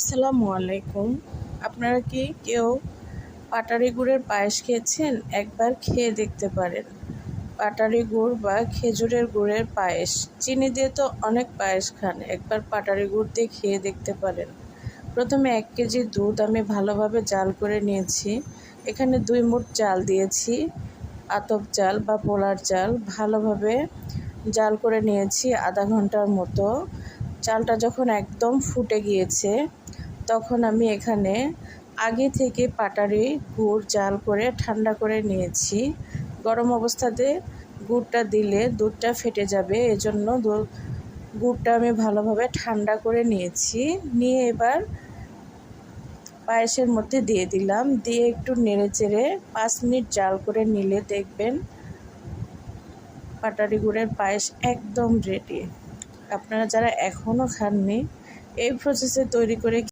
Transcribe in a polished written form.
আসসালামু আলাইকুম। আপনারা কি কেউ পাটালি গুড়ের পায়েস খেয়েছেন? একবার খেয়ে দেখতে পারেন। পাটালি গুড় বা খেজুরের গুড়ের পায়েস। চিনি দিয়ে তো অনেক পায়েস খান, একবার পাটালি গুড় দিয়ে খেয়ে দেখতে পারেন। প্রথমে 1 কেজি দুধ আমি ভালোভাবে জাল করে নিয়েছি। এখানে 2 মুঠ চাল দিয়েছি, আতপ চাল বা পোলার চাল। ভালোভাবে জাল করে নিয়েছি আধা ঘন্টার মতো। চালটা যখন একদম ফুটে গিয়েছে, তখন আমি এখানে আগে থেকে পাটালি গুড় জাল করে ঠান্ডা করে নিয়েছি। গরম অবস্থাতে গুড়টা দিলে দুধটা ফেটে যাবে, এজন্য গুড়টা আমি ভালোভাবে ঠান্ডা করে নিয়েছি। নিয়ে এবার পায়েসের মধ্যে দিয়ে দিলাম। দিয়ে একটু নেড়েচেড়ে 5 মিনিট জাল করে নিলে দেখবেন পাটালি গুড়ের পায়েস একদম রেডি। আপনারা যারা এখনও খাননি, এই প্রসেসে তৈরি করে